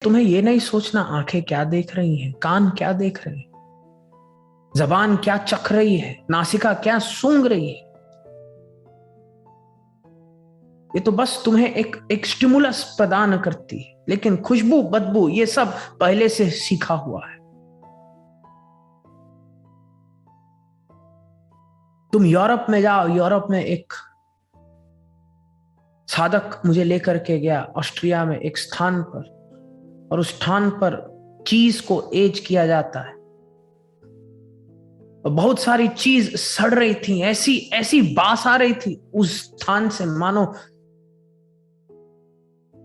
तुम्हें ये नहीं सोचना आंखें क्या देख रही हैं, कान क्या देख रहे हैं, जबान क्या चख रही है, नासिका क्या सूंघ रही है। ये तो बस तुम्हें एक स्टिमुलस प्रदान करती है, लेकिन खुशबू बदबू ये सब पहले से सीखा हुआ है। तुम यूरोप में जाओ, यूरोप में एक साधक मुझे लेकर के गया ऑस्ट्रिया में एक स्थान पर, और उस स्थान पर चीज को एज किया जाता है और बहुत सारी चीज सड़ रही थी, ऐसी ऐसी बास आ रही थी उस स्थान से, मानो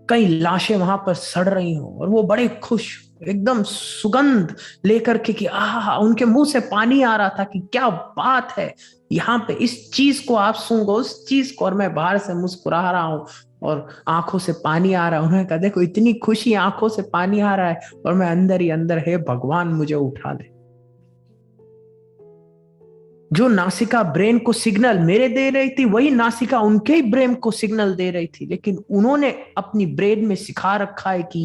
कई लाशें वहां पर सड़ रही हो। और वो बड़े खुश, एकदम सुगंध लेकर के कि आहा, उनके मुंह से पानी आ रहा था कि क्या बात है, यहाँ पे इस चीज को आप सूंघो, उस चीज को। और मैं बाहर से मुस्कुरा रहा हूँ और आंखों से पानी आ रहा है। उन्होंने कहा देखो इतनी खुशी, आंखों से पानी आ रहा है, और मैं अंदर ही अंदर, हे भगवान मुझे उठा ले। जो नासिका ब्रेन को सिग्नल मेरे दे रही थी, वही नासिका उनके ही ब्रेन को सिग्नल दे रही थी, लेकिन उन्होंने अपनी ब्रेन में सिखा रखा है कि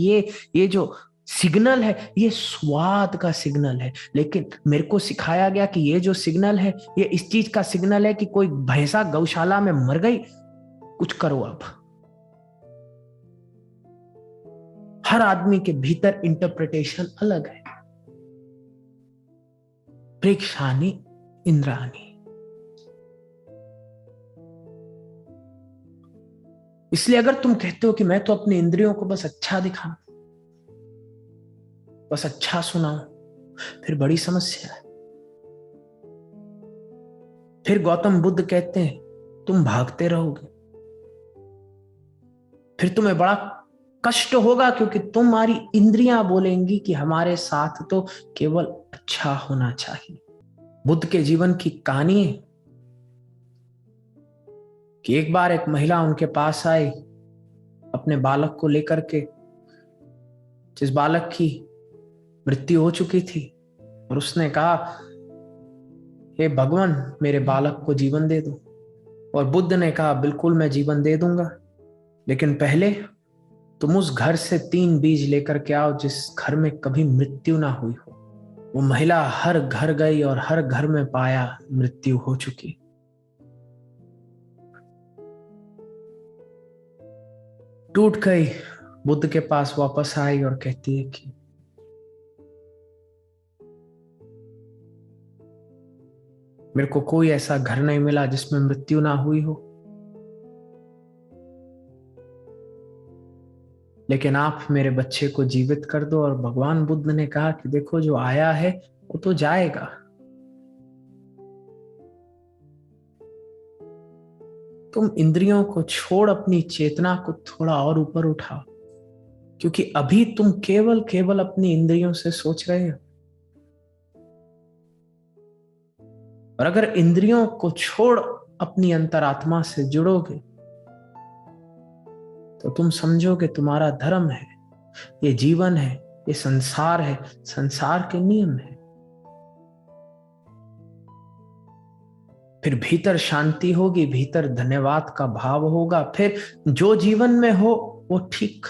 ये जो सिग्नल है ये स्वाद का सिग्नल है। लेकिन मेरे को सिखाया गया कि ये जो सिग्नल है ये इस चीज का सिग्नल है कि कोई भैंसा गौशाला में मर गई, कुछ करो अब। हर आदमी के भीतर इंटरप्रिटेशन अलग है। प्रेक्षानी इंद्रानी। इसलिए अगर तुम कहते हो कि मैं तो अपनी इंद्रियों को बस अच्छा दिखाऊं, बस अच्छा सुनाऊं, फिर बड़ी समस्या है। फिर गौतम बुद्ध कहते हैं तुम भागते रहोगे, फिर तुम्हें बड़ा कष्ट होगा, क्योंकि तुम्हारी इंद्रियां बोलेंगी कि हमारे साथ तो केवल अच्छा होना चाहिए। बुद्ध के जीवन की कहानी है कि एक बार एक महिला उनके पास आई अपने बालक को लेकर के, जिस बालक की मृत्यु हो चुकी थी, और उसने कहा हे भगवान मेरे बालक को जीवन दे दो। और बुद्ध ने कहा बिल्कुल मैं जीवन दे दूंगा, लेकिन पहले तुम उस घर से 3 बीज लेकर के आओ जिस घर में कभी मृत्यु ना हुई हो। वो महिला हर घर गई और हर घर में पाया मृत्यु हो चुकी। टूट गई, बुद्ध के पास वापस आई और कहती है कि मेरे को कोई ऐसा घर नहीं मिला जिसमें मृत्यु ना हुई हो, लेकिन आप मेरे बच्चे को जीवित कर दो। और भगवान बुद्ध ने कहा कि देखो जो आया है वो तो जाएगा, तुम इंद्रियों को छोड़ अपनी चेतना को थोड़ा और ऊपर उठाओ, क्योंकि अभी तुम केवल केवल अपनी इंद्रियों से सोच रहे हो। और अगर इंद्रियों को छोड़ अपनी अंतरात्मा से जुड़ोगे तो तुम समझोगे तुम्हारा धर्म है, ये जीवन है, ये संसार है, संसार के नियम है। फिर भीतर शांति होगी, भीतर धन्यवाद का भाव होगा, फिर जो जीवन में हो वो ठीक।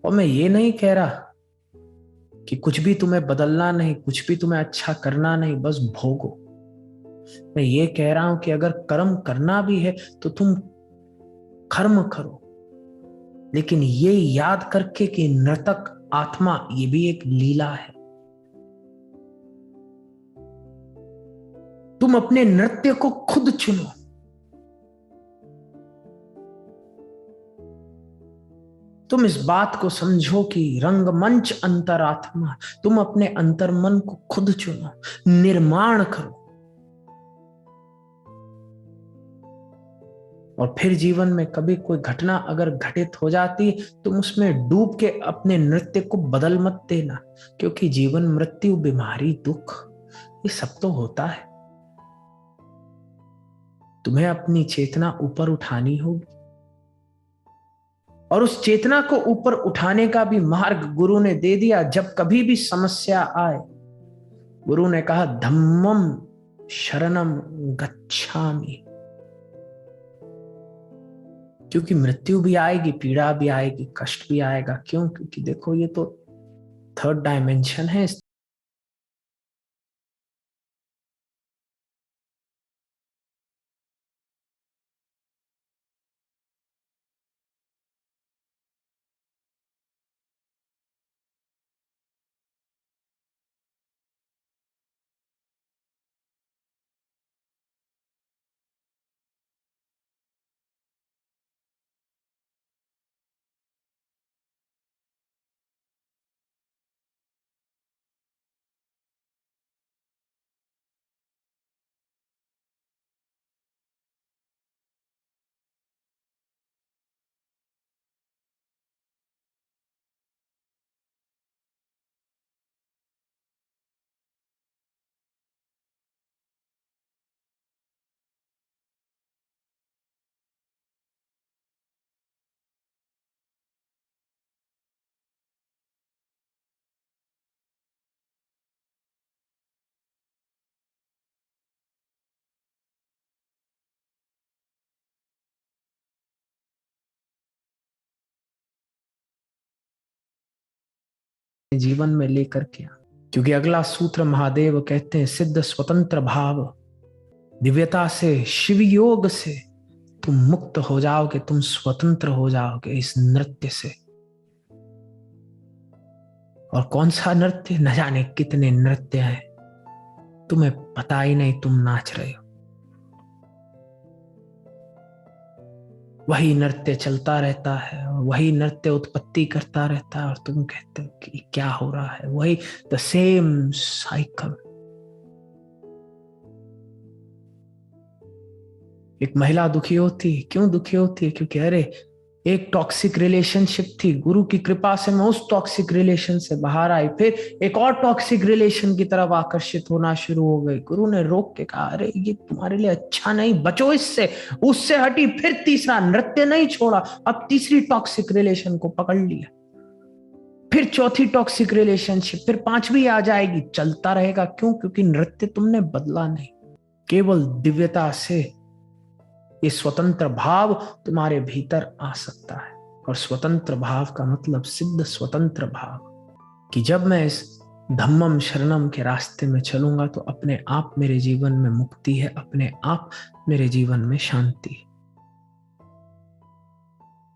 और मैं ये नहीं कह रहा कि कुछ भी तुम्हें बदलना नहीं, कुछ भी तुम्हें अच्छा करना नहीं, बस भोगो। मैं ये कह रहा हूं कि अगर कर्म करना भी है तो तुम कर्म करो, लेकिन ये याद करके कि नर्तक आत्मा ये भी एक लीला है। तुम अपने नृत्य को खुद चुनो। तुम इस बात को समझो कि रंगमंच अंतरात्मा, तुम अपने अंतर्मन को खुद चुनो, निर्माण करो। और फिर जीवन में कभी कोई घटना अगर घटित हो जाती है, तुम उसमें डूब के अपने नृत्य को बदल मत देना, क्योंकि जीवन, मृत्यु, बीमारी, दुख ये सब तो होता है। तुम्हें अपनी चेतना ऊपर उठानी होगी, और उस चेतना को ऊपर उठाने का भी मार्ग गुरु ने दे दिया। जब कभी भी समस्या आए, गुरु ने कहा धम्मम शरणम गच्छामि। क्योंकि मृत्यु भी आएगी, पीड़ा भी आएगी, कष्ट भी आएगा। क्यों? क्योंकि देखो ये तो थर्ड डायमेंशन है। इस जीवन में लेकर के, क्योंकि अगला सूत्र महादेव कहते हैं, सिद्ध स्वतंत्र भाव, दिव्यता से, शिव योग से तुम मुक्त हो जाओगे, तुम स्वतंत्र हो जाओगे इस नृत्य से। और कौन सा नृत्य? न जाने कितने नृत्य हैं, तुम्हें पता ही नहीं तुम नाच रहे हो। वही नृत्य चलता रहता है, वही नृत्य उत्पत्ति करता रहता है, और तुम कहते हो कि क्या हो रहा है। वही द सेम साइकिल। एक महिला दुखी होती, क्यों दुखी होती है? क्योंकि अरे एक टॉक्सिक रिलेशनशिप थी, गुरु की कृपा से मैं उस टॉक्सिक रिलेशन से बाहर आई, फिर एक और टॉक्सिक रिलेशन की तरफ आकर्षित होना शुरू हो गई। गुरु ने रोक के कहा, अरे ये तुम्हारे लिए अच्छा नहीं, बचो इससे। उससे हटी, फिर तीसरा नृत्य नहीं छोड़ा, अब तीसरी टॉक्सिक रिलेशन को पकड़ लिया, फिर चौथी टॉक्सिक रिलेशनशिप, फिर पांचवी आ जाएगी, चलता रहेगा। क्यों? क्योंकि नृत्य तुमने बदला नहीं। केवल दिव्यता से ये स्वतंत्र भाव तुम्हारे भीतर आ सकता है। और स्वतंत्र भाव का मतलब सिद्ध स्वतंत्र भाव, कि जब मैं इस धम्मम शरणम के रास्ते में चलूंगा तो अपने आप मेरे जीवन में मुक्ति है, अपने आप मेरे जीवन में शांति है।